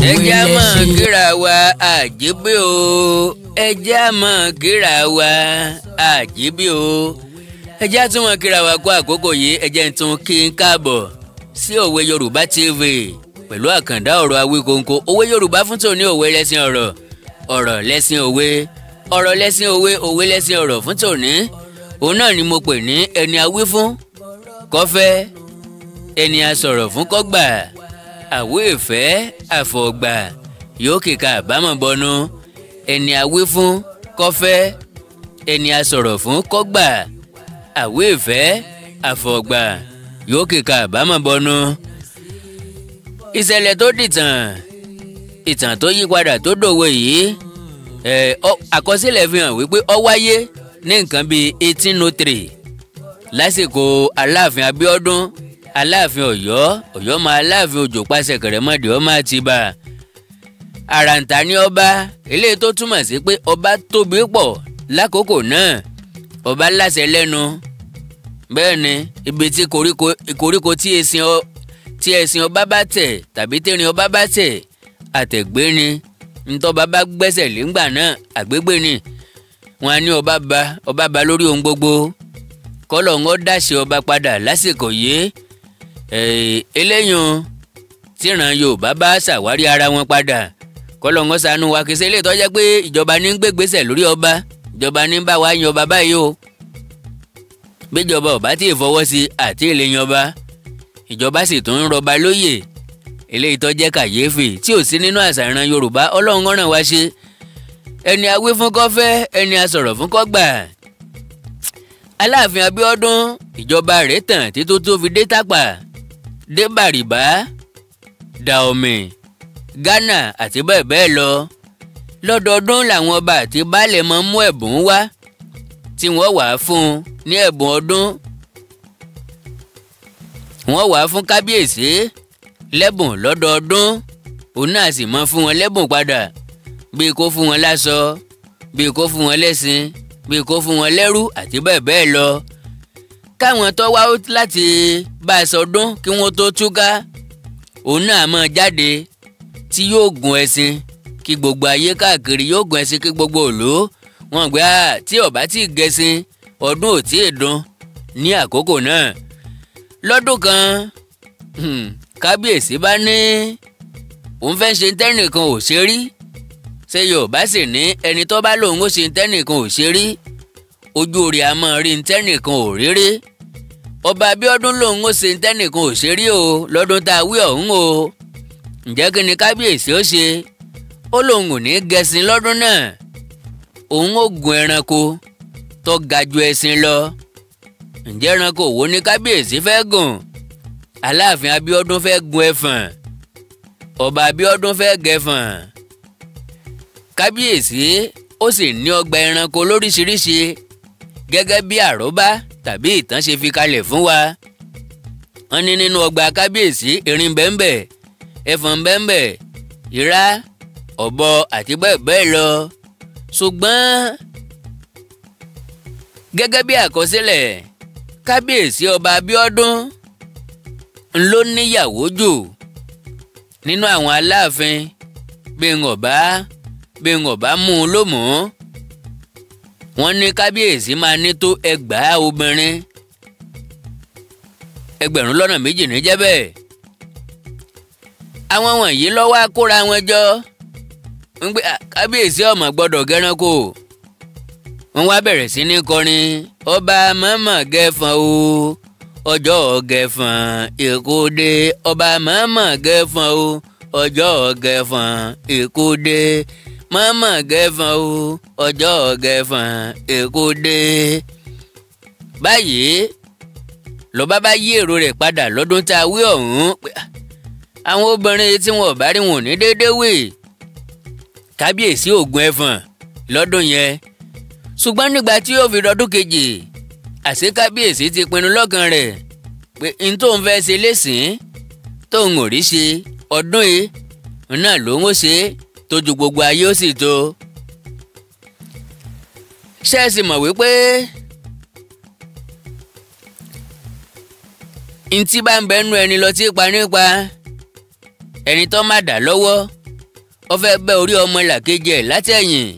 ẹjẹ́ á mọ̀ kíra wa àjíbí o ẹjẹ́ á mọ̀ kíra wa àjíbí o ẹjẹ́ á tún mọ̀ kíra wa kó àkókò yìí ẹjẹ́ ń tún kí n káàbọ̀ sí Òwe Yorùbá TV pẹ̀lú àkàndá ọ̀rọ̀ Awíkonko. Òwe Yorùbá fún tòní òwe lẹ́sìn ọ̀rọ̀, ọ̀rọ̀ lẹ́sìn òwe, ọ̀rọ̀ lẹ́sìn òwe, òwe lẹ́sìn ọ̀rọ̀ fún tòní. Òun náà ni mo pè ní ẹni a wí fún kó fẹ́, ẹni a sọ̀rọ̀ fún kó gbà, àwé ìfẹ́ àfọ̀gbà yóò kíka àbámọ̀ bọnu. Ẹni a wí fún kó fẹ́, ẹni a sọ̀rọ̀ fún kó gbà, àwé ìfẹ́ àfọ̀gbà yóò kíka àbámọ̀ bọnu. Ìṣẹ̀lẹ̀ tó dìtàn, ìtàn tó yí padà tó dòwe yìí, àkọsílẹ̀ fi hàn wípé ó wáyé ní nǹkan bíi 1803 lásìkò Aláàfin Abíọ́dún, Aláàfin Ọ̀yọ́ máa Aláàfin Òjò pàṣẹ Kẹ̀rẹ̀mọdé ọmọ Àtìbà. Àràǹtà ni ọba, eléyìí tó túmọ̀ sí pé ọba tóbi pọ̀ lákòókò náà, ọba láṣẹ lẹ́nu. Bẹ́ẹ̀ ni ibi tí koríko tí ẹṣin ọba bá tẹ̀ tàbí tẹ̀rín ọba bá tẹ̀ àtẹ̀gbé ni, ntọ́ba bá gbẹ́sẹ̀ léngbà náà àgbégbé ni. Wọ́n á ní ọba ba lórí ohun gbogbo, kọ́lọ̀ ń dáṣe ọba padà lásìkò yìí. Eléyìí tíran Yorùbá bá ṣàwárí ara wọn padà, kọ́lọ̀ ń ṣàánú wa kìí ṣe ilé ìtọ́jẹ́ pé ìjọba ní gbégbésẹ̀ lórí ọba, ìjọba ní bá wa yan ọba báyìí o. Bíjọba ọba tí ì fọwọ́ sí àti ilé yan ọba, ìjọba sì tún ń rọba lóyè. Eléyìí tó jẹ́ kàyéfì tí ò sí nínú àṣà ìran Yorùbá. Ọlọ́run rán wa ṣe. Ẹni a wí fún kó fẹ́, ẹni a sọ̀rọ̀ fún kó gbà. Aláàfin Abíọ́dún ìjọba rẹ̀ tàn títí tó fi dé Tápà, dé Bàrìbá, Dàòmì, Ghana àti bẹ́ẹ̀ bẹ́ẹ̀ lọ. Lọ́dọọdún làwọn ọba àti baálẹ̀ máa ń mú ẹ̀bùn wá tí wọ́n wàá fún un ní ẹ̀bùn ọdún. Wọ́n wàá fún kábíyèsí lẹ́bùn lọ́dọọdún, òun náà sì máa fún wọn lẹ́bùn padà, bíi kó fún wọn láṣọ, bíi kó fún wọn lẹ́ṣin, bíi kó fún wọn lẹ́rú àti bẹ́ẹ̀ bẹ́ẹ̀ lọ. Káwọn tó wá láti bá a sọdún kí wọ́n tó túká, òun náà máa jáde tí yóò gun ẹṣin kí gbogbo ayé káàkiri, yóò gun ẹṣin kí gbogbo òlú wọn gbé tí ọba tí gẹṣin ọdún ò tí ì dùn ní àkókò náà. Lọ́dún kan kábíyèsí bá ní òun fẹ́ ṣe tẹ́nìkan ò ṣe rí. Ṣé Yorùbá sì ní ẹni tó bá lòun ó ṣe tẹ́nìkan ò ṣe rí, ojú rẹ̀ a máa rí tẹ́nìkan ò rí rí. Ọba Abíọ́dún lòun ó ṣe tẹ́nìkan ò ṣe rí o lọ́dún tá a wí ọ̀hún o. Ǹjẹ́ kí ni kábíyèsí ó ṣe? Ó lòun ò ní gẹṣin lọ́dún náà, òun ó gun ẹranko tó ga ju ẹṣin lọ. Ǹjẹ́ ẹranko wo ni kábíyèsí fẹ́ gùn? Aláàfin Abíọ́dún fẹ́ gun ẹfọ̀n, ọba Abíọ́dún fẹ́ gẹfọ̀n. Kábíyèsí ó sì ní ọgbà ẹranko lóríṣiríṣi gẹ́gẹ́ bí àrọ́bá tàbí ìtàn ṣe fi kalẹ̀ fún wa. Wọ́n ní nínú ọgbà kábíyèsí erin bẹ́ẹ̀nbẹ́, ẹfọ̀n bẹ́ẹ̀nbẹ́, ìrá, ọ̀bọ àti bẹ́ẹ̀ bẹ́ẹ̀ lọ. Ṣùgbọ́n gẹ́gẹ́ bí àkọsílẹ̀, kábíyèsí ọba Abíọ́dún ló níyàwó jù nínú àwọn aláàfin. bí n ọba mú un ló mú. Wọ́n ní kábíyèsí máa ní tó 1000 obìnrin, 2,200 ní jẹ́ bẹ́ẹ̀. Àwọn wọ̀nyí ló wá kóra wọn jọ ń gbé kábíyèsí ọmọ gbọ́dọ̀ gẹranko. Wọ́n wá bẹ̀rẹ̀ sí ní kọrin, ọba mọ̀mọ́ gẹ̀fọ̀n o, ọjọ́ gẹ̀fọ̀n èkó dé, ọba mọ̀mọ́ gẹ̀fọ̀n o, ọjọ́ gẹ̀fọ̀n èkó dé, mọ̀mọ́ gẹ̀fọ̀n o, ọjọ́ gẹ̀fọ̀n èkó dé. Báyìí lọ́ba bá yí èrò rẹ̀ padà lọ́dún tá a wí ọ̀hún pé àwọn obìnrin tí wọn ò bá rí wọn ò ní déédéé wè. Kábíyèsí ò gun ẹfọ̀n lọ́dún yẹn, ṣùgbọ́n nígbà tí yóò fi dọdún kejì, àṣé kábíyèsí ti pinnu lọ́kàn rẹ̀ pé n tóun fẹ́ ṣe lẹ́sìn tóun ò rí ṣe ọdún yìí náà lòun ó ṣe tójú gbogbo ayé ó sì tó. Ṣé ẹ sì mọ̀ wípé ntí bá ń bẹnu ẹni lọ tí pa nípa, ẹni tó má dà lọ́wọ́ ó fẹ́ bẹ́ orí ọmọ làkejì ẹ̀ látẹ̀yìn.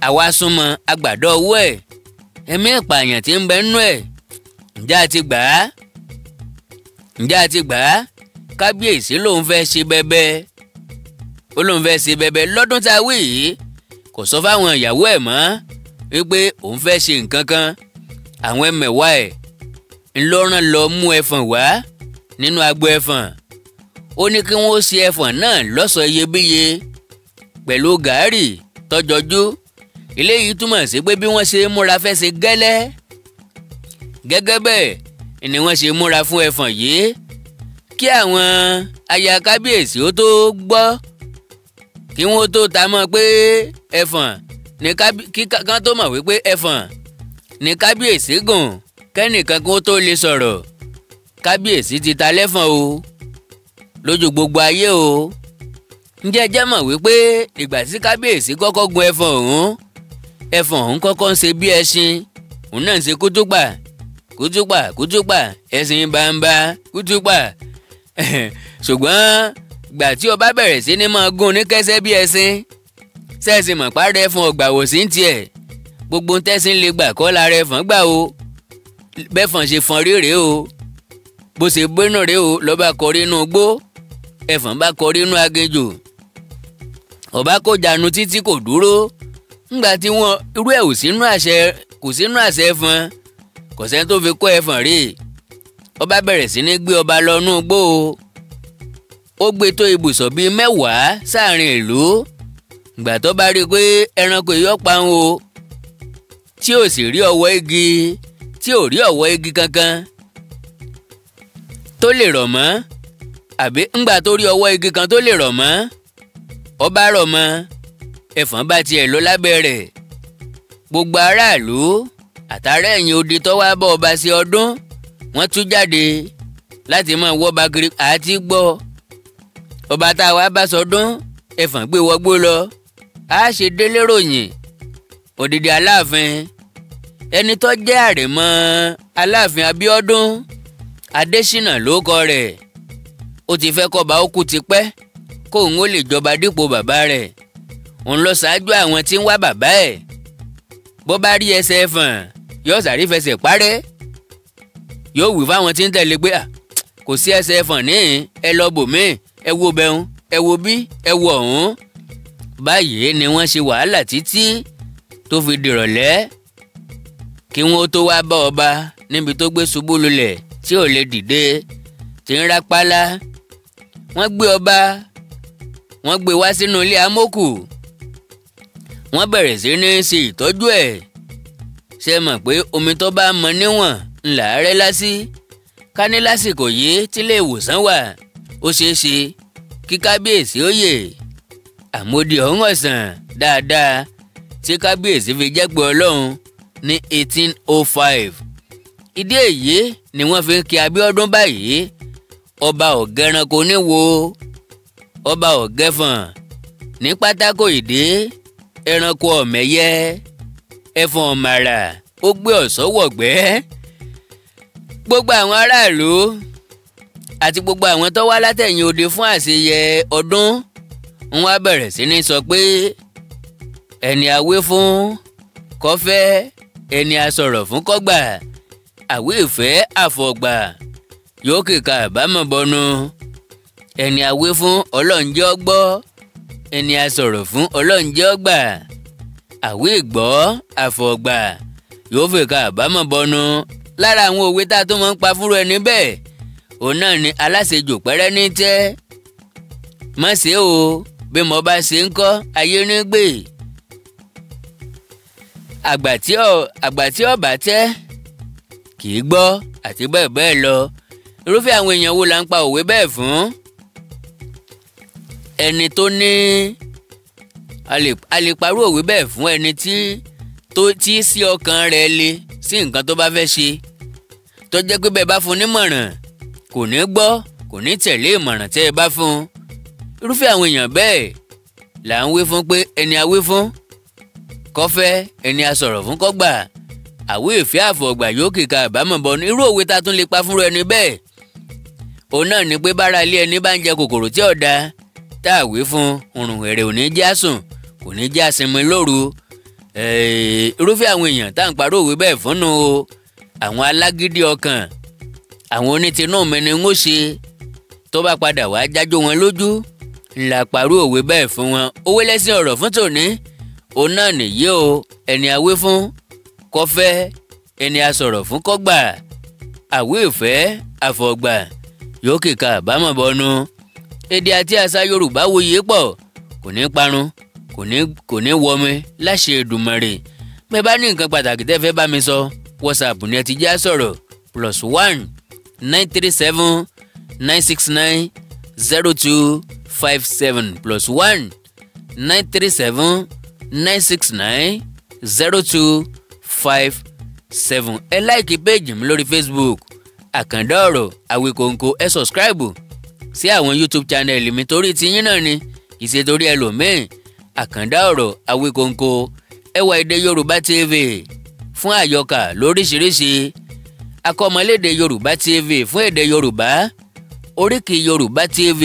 àwa súnmọ́ agbàdo ọwọ́ ẹ̀ ẹ̀mí ìpààyàn tí ń bẹ nínú ẹ̀. ǹjẹ́ a ti gbà á? ǹjẹ́ a ti gbà á? kábíyèsí lòun fẹ́ ṣe bẹ́bẹ́. ó lóun fẹ́ ṣe bẹ́bẹ́ lọ́dún tá a wí yìí. kò sọ fáwọn ìyàwó ẹ̀ mọ́ wípé òun fẹ́ ṣe nǹkan kan. àwọn ẹmẹ̀wà ẹ̀ ńlọrọ̀ lọ mú ẹfọ̀n wá nínú agbo ẹfọ̀n. ó ní kí wọ́n ṣe ẹfọ̀n náà lọ́ṣọ̀ọ́ iyebíye pẹ̀lú gàárì tọ́jọ́jú. eléyìí túmọ̀ sí pé bí wọ́n ṣe múra fẹ́ ṣe gẹ́gẹ́ bẹ́ẹ̀ ni wọ́n ṣe múra fún ẹfọ̀n yìí. kí àwọn aya kábíyèsí ó tó gbọ́, kí wọ́n tó ta mọ́ pé ẹfọ̀n ní kan tó mọ̀ wípé ẹfọ̀n ní kábíyèsí gùn kẹ́nìkan kó tó lè sọ̀rọ̀. kábíyèsí ti ta lẹ́fọ̀n o lójú gbogbo ayé o. ǹjẹ́ jẹ́ mọ̀ wípé ìgbà tí kábíyèsí kọ́kọ́ gun ẹfọ̀n ọ̀hún kọ́kọ́ ń ṣe bí ẹṣin, òun náà ń ṣe kútúpà ẹṣin bàǹbà kútúpà. ṣùgbọ́n gbà tí ọba bẹ̀rẹ̀ sí ní máa gún ní kẹ́sẹ́ bí ẹṣin, ṣẹ́ẹ̀sì mọ̀ pàrọ̀ ẹfọ̀n ọ̀gbàwò sí ń tiẹ̀. gbogbo tẹ́sìn lè gbà kọ́ lára ẹfọ̀n gbà o. bẹ́fọ̀n ṣe fọn rírè o, bó ṣe gbénú rèé o, lọ́ba kọrí inú igbó, ẹfọ̀n bá kọrí inú aginjù. ọba kò jánu títí kò dúró. ńgbà tí wọ́n irú ẹ̀ kò sínú àṣẹ ẹfọ̀n, kò sẹ́ni tó fi kọ́ ẹfọ̀n rè. ọba bẹ̀rẹ̀ sí ní gbé ọba lọ inú igbó o. ó gbé tó ibùsọ̀ bíi 10 sáàrin ìlú. ìgbà tó bá rí i pé ẹranko yìí pa ń o, tí ò sì rí ọwọ́ igi kankan tó lè rọ̀ mọ́, àbí ńgbà tó rí ọwọ́ igi kan tó lè rọ̀ mọ́, ọba rọ̀ mọ́, ẹfọ̀n bá tiẹ̀ lọ lábẹ́ rẹ̀. gbogbo aráàlú àtàrà ẹ̀yìn odi tó wá bá ọba sí ọdún, wọ́n tú jáde láti máa wọ́ba kiri àti gbọ́. ọba tá a wá bá sọdún, ẹfọ̀n gbé wọgbó lọ. a ṣe délé ròyìn òdìdí aláàfin, ẹni tó jẹ́ àrẹ̀mọ aláàfin Abíọ́dún Adésínà ló kọ rẹ̀. ó ti fẹ́ kọ́ba ó kú tipẹ́ kóun ó lè jọba dípò bàbá rẹ̀. òun lọ ṣáájú àwọn tí ń wá bàbá ẹ̀. bó bá rí ẹsẹ̀ ẹfọ̀n yóò sáré fẹsẹ̀ parẹ́. yóò wí fáwọn tí ń tẹ̀lé pé kò sí ẹsẹ̀ ẹfọ̀n níhìn, ẹ lọ bòmíì, ẹ wo bẹ̀hùn, ẹ wo bí, ẹ wo ọ̀hún. báyìí ni wọ́n ṣe wàhálà títí tó fi dìrọ̀lẹ́ kí wọ́n tó wá bá ọba níbi tó gbé ṣubú lulẹ̀ tí ò lè dìde, tí ń rápálá. wọ́n gbé ọba, wọ́n gbé wá sínú ilé amókù. wọ́n bẹ̀rẹ̀ sí ní ṣe ìtọ́jú ẹ̀. ṣe mọ̀ pé omi tó bá mọ níwọ̀n ńlá rẹ́ lásì. ká ní lásìkò yìí tílé ìwòsàn wà, ó ṣeé ṣe kí kábíyèsí ó yè. àmódi ọ̀hún ọ̀sán dáadáa tí kábíyèsí fi jẹ́ pé ọlọ́run ní 1805. ìdí èyí ni wọ́n fi ń kí Abíọ́dún báyìí ọba ọ̀gẹ́ranko níwo, ọba ọ̀gẹ́fọ̀n ní pátákó ìdí, ẹranko ọ̀mẹ́yẹ, ẹfọ̀n ọ̀màrà ó gbé ọ̀ṣọ́ wọ̀gbẹ́. gbogbo àwọn aráàlú àti gbogbo àwọn tó wá látẹ̀yìn odi fún àṣeyẹ ọdún wọ́n wá bẹ̀rẹ̀ sí ní sọ pé ẹni awé fún kó fẹ́, ẹni asọ̀rọ̀ fún kó gbà, àwé ìfẹ́ àfọ̀gbà yóò kíkà àbámọ̀ bọnu. ẹni awé fún ọlọ́njẹ́ ọgbọ́, ẹni asọ̀rọ̀ fún ọlọ́njẹ́ ọgbà, àwé ìgbọ́ àfọ̀gbà yóò kíkà àbámọ̀ bọnu. lára àwọn òwe tá a tún máa ń pa fúnra ẹni bẹ́ẹ̀, òun náà ni aláṣejù pẹ́rẹ́ ní tẹ́. má ṣe o, bí mo bá ṣe ń kọ́ ayé ní gbè. àgbà tí ọba tẹ́ kì í gbọ́, àti bẹ́ẹ̀ bẹ́ẹ̀ lọ. irúfẹ́ àwọn èèyàn wo la ń pa òwe bẹ́ẹ̀ fún? ẹni tó ní a lè parú òwe bẹ́ẹ̀ fún ẹni tí sí ọkàn rẹ̀ le sí nǹkan tó bá fẹ́ ṣe, tó jẹ́ pé bẹ́ẹ̀ bá fún nímọ̀ràn kò ní gbọ́, kò ní tẹ̀lé ìmọ̀ràn tẹ́ ẹ bá fún. irúfẹ́ àwọn èèyàn bẹ́ẹ̀ là ń wí fún pé ẹni a wí fún kó fẹ́, ẹni a sọ̀rọ̀ fún kó gbà, àwé ìfẹ́ àfọ̀gbà yóò kíkà àbámọ̀ bọnu. irú òwe ta tún lè pa fúnra ẹni bẹ́ẹ̀ òun náà ni pé bára ilé ẹni bá ń jẹ kòkòrò tí ò da, tá a wí fún òrùn èrè ò ní já sùn kò ní já sinmi lóru. Irúfẹ́ àwọn èèyàn tá à ń parọ́ òwe bẹ́ẹ̀ fúnnu o. Àwọn alágídí ọkàn, àwọn onítìnú mi ni wọ́n ṣe tó bá padà wá jájó wọn lójú ńlá parọ́ òwe bẹ́ẹ̀ fún wọn. Òwe lẹ́sìn ọ̀rọ̀ fún tòní òun náà nìyí o. Ẹni awé fún kó fẹ́, ẹni a sọ̀rọ̀ fún kó gbà. Àwé ìfẹ́ àfọ̀gbà yóò kíka àbámọ̀ bọnu. Èdè àti àṣà Yorùbá wuyì pọ̀, kò ní parun, kò ní wọmi láṣẹ Èdùmàrè. Bẹ́ẹ̀ bá ní nǹkan pàtàkì tẹ́ fẹ́ bá mi sọ, WhatsApp ni ẹ ti já sọ̀rọ̀ +1 937 969 0257 +1 937 969 0257. Ẹ láìkí péjì mi lórí Facebook Àkàndá Ọ̀rọ̀ Àwíkòǹkò. Ẹ sọ̀scribe sí àwọn YouTube channel mi torí tiyín náà ni, ìṣe torí ẹlòmíì. Àkàndá Ọ̀rọ̀ Àwíkòǹkò, ẹwà èdè Yorùbá TV fún àyọkà lóríṣiríṣi. Akọ́mọlédè Yorùbá TV fún èdè Yorùbá. Oríkì Yorùbá TV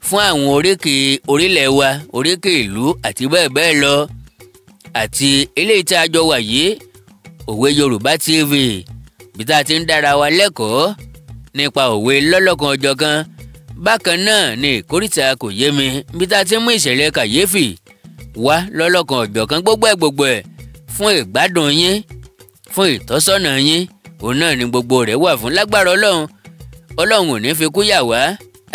fún àwọn oríkì orílẹ̀ wa, oríkì ìlú àti bẹ́ẹ̀ bẹ́ẹ̀ lọ. Àti eléyìí tí a jọ wà yìí, Òwe Yorùbá TV, bí tá a ti ń dára wa lẹ́kọ̀ọ́ nípa òwe lọ́lọ́kan ọjọ́kan. Bákan náà ni Ìkóríta Kò Yé Mi, bí tá a ti mú ìṣẹ̀lẹ̀ kàyéfì wá lọ́lọ́kan ọjọ́kan. Gbogbo ẹ̀ fún ìgbádùn yín, fún ìtọ́sọ́nà yín, òun náà ni gbogbo rẹ̀ wà fún. Lágbára Ọlọ́run ò ní fi kú yà wá,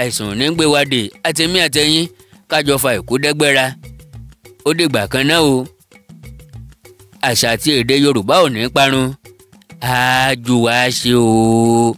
àìsàn ò ní gbé wa dè. Àtẹ̀mí àtẹ̀yìn kájọ fa ìkú dẹ́gbẹ́ra. Ó dìgbà kan náà o. Àṣà àti èdè Yorùbá ò ní parun. Á jù wá ṣe o.